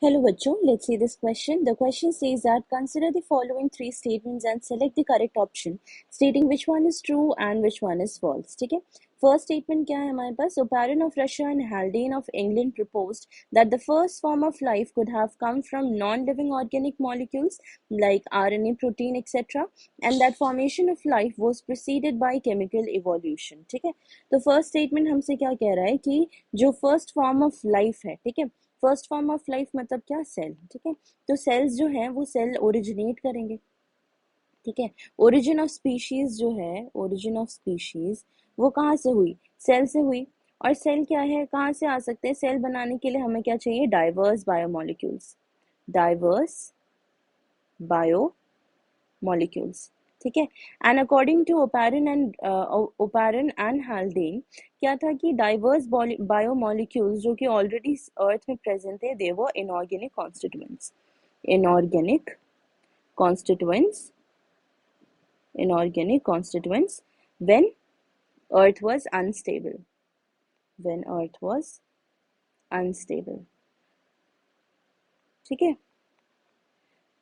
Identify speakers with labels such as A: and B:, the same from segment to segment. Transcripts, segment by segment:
A: Hello बच्चों, let's see this question. The question says that consider the following three statements and select the correct option, stating which one is true and which one is false. ठीक है. First statement क्या है हमारे पास? Oparin of Russia and Haldane of England proposed that the first form of life could have come from non-living organic molecules like RNA, protein, etc. and that formation of life was preceded by chemical evolution. ठीक है. तो first statement हमसे क्या कह रहा है कि जो first form of life है, ठीक है, फर्स्ट फॉर्म ऑफ लाइफ मतलब क्या? सेल. ठीक है. तो सेल्स जो है वो सेल ओरिजिनेट करेंगे. ठीक है. ओरिजिन ऑफ स्पीशीज जो है, ओरिजिन ऑफ स्पीशीज वो कहाँ से हुई? सेल से हुई. और सेल क्या है, कहाँ से आ सकते हैं? सेल बनाने के लिए हमें क्या चाहिए? Diverse biomolecules. Diverse biomolecules. ठीक है. And according to Oparin and Haldane क्या था कि डाइवर्स बायोमोलिक्यूल्स जो कि ऑलरेडी अर्थ में प्रेजेंट थे, they were inorganic constituents. Inorganic constituents. Inorganic constituents when earth was unstable. when earth was unstable. ठीक है.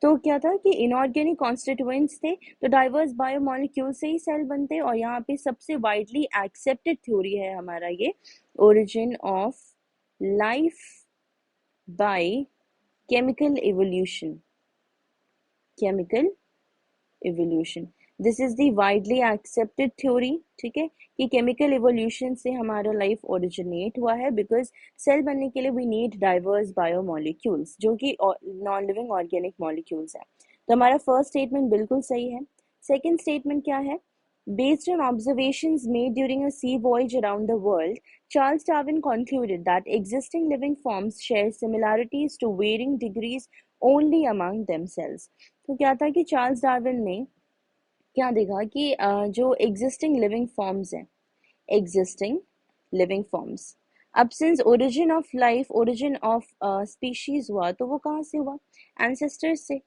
A: तो क्या था कि इनऑर्गेनिक कॉन्स्टिट्यूएंट्स थे, तो डाइवर्स बायोमोलिक्यूल से ही सेल बनते. और यहाँ पे सबसे वाइडली एक्सेप्टेड थ्योरी है हमारा ये origin of life by chemical evolution. Chemical evolution, this is the widely accepted theory. ठीक है, कि केमिकल इवोल्यूशन से हमारा लाइफ ओरिजिनेट हुआ है, बिकॉज सेल बनने के लिए वी नीड डाइवर्स बायोमोलिक्यूल्स जो कि नॉन लिविंग ऑर्गेनिक मॉलिक्यूल्स है. तो हमारा फर्स्ट स्टेटमेंट बिल्कुल सही है. सेकेंड स्टेटमेंट क्या है? Based on observations made during a sea voyage around the world, Charles Darwin concluded that existing living forms share similarities to varying degrees only among themselves. तो क्या था कि चार्ल्स डार्विन ने क्या देखा कि जो एग्जिस्टिंग लिविंग फॉर्म्स हैं, एग्जिस्टिंग लिविंग फॉर्म्स, अब since origin of life, origin of species हुआ, तो वो कहाँ से हुआ? एंसेस्टर्स से.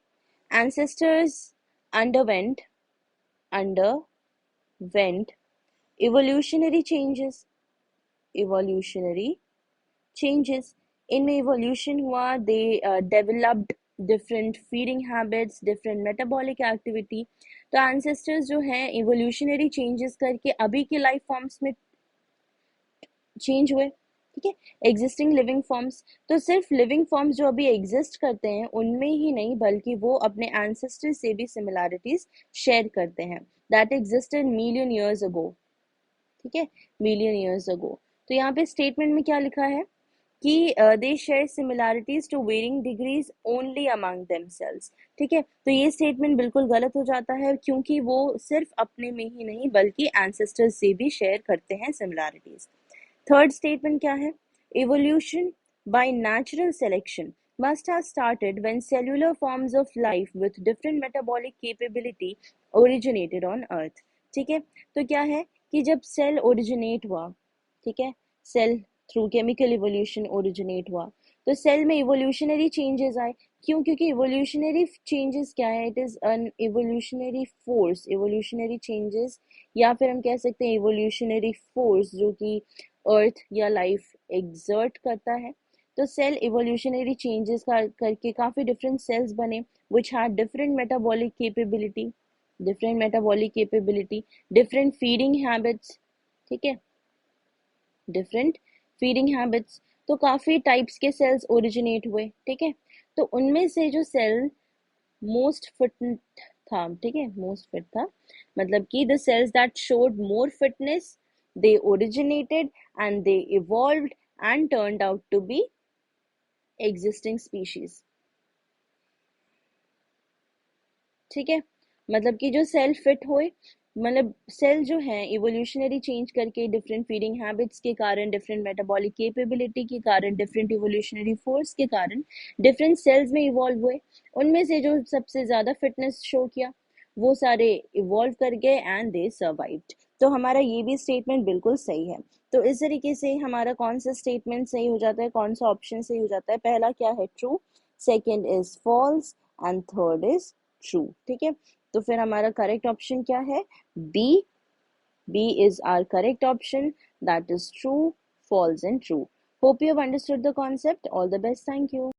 A: Ancestors underwent evolutionary changes. evolutionary changes, इनमें evolution हुआ, they developed different feeding habits, different metabolic activity. तो ancestors जो हैं evolutionary changes करके अभी के life forms में change हुए. ठीक है. एग्जिस्टिंग लिविंग फॉर्म्स, तो सिर्फ लिविंग फॉर्म्स जो अभी एग्जिस्ट करते हैं उनमें ही नहीं, बल्कि वो अपने एंसेस्टर से भी सिमिलैरिटीज शेयर करते हैं that existed million years ago. ठीक है, मिलियन ईयर्स अगो. तो यहाँ पे स्टेटमेंट में क्या लिखा है कि they share similarities to varying degrees only among themselves. ठीक है. तो ये स्टेटमेंट बिल्कुल गलत हो जाता है, क्योंकि वो सिर्फ अपने में ही नहीं बल्कि एंसेस्टर्स से भी शेयर करते हैं सिमिलैरिटीज. थर्ड स्टेटमेंट क्या है? Evolution by natural selection must have started when cellular forms of life with different metabolic capability originated on earth. ठीक है. तो क्या है कि जब सेल ओरिजिनेट हुआ, ठीक है, cell through chemical evolution originate हुआ, तो सेल में इवोल्यूशनरी चेंजेस आए. क्यों? क्योंकि इवोल्यूशनरी चेंजेस क्या है? It is an evolutionary force. Evolutionary changes, या फिर हम कह सकते हैं इवोल्यूशनरी फोर्स जो कि अर्थ या लाइफ एग्जर्ट करता है. तो सेल इवोल्यूशनरी चेंजेस करके काफ़ी डिफरेंट सेल्स बने which had different metabolic capability, different metabolic capability, different feeding habits. ठीक है, डिफरेंट फीडिंग हैबिट्स. तो काफ़ी टाइप्स के सेल्स ओरिजिनेट हुए. ठीक है. तो उनमें से जो सेल मोस्ट फिट था, ठीक है, मोस्ट फिट था, मतलब कि the cells that showed more fitness, they originated and they evolved and turned out to be existing species. ठीक है. मतलब कि जो सेल फिट हुए, मतलब सेल जो है इवोल्यूशनरी चेंज करके डिफरेंट फीडिंग हैबिट्स के कारण, डिफरेंट मेटाबॉलिक कैपेबिलिटी के कारण, डिफरेंट इवोल्यूशनरी फोर्स के कारण डिफरेंट सेल्स में इवॉल्व हुए. उनमें से जो सबसे ज़्यादा फिटनेस शो किया वो सारे इवॉल्व कर गए एंड दे सर्वाइव्ड. तो हमारा ये भी स्टेटमेंट बिल्कुल सही है. तो इस तरीके से हमारा कौन सा स्टेटमेंट सही हो जाता है, कौन सा ऑप्शन सही हो जाता है? पहला क्या है? True, second is false and third is true. ठीक है. तो फिर हमारा करेक्ट ऑप्शन क्या है? B. B is our correct option, that is true, false and true. Hope you have understood the concept. All the best. Thank you.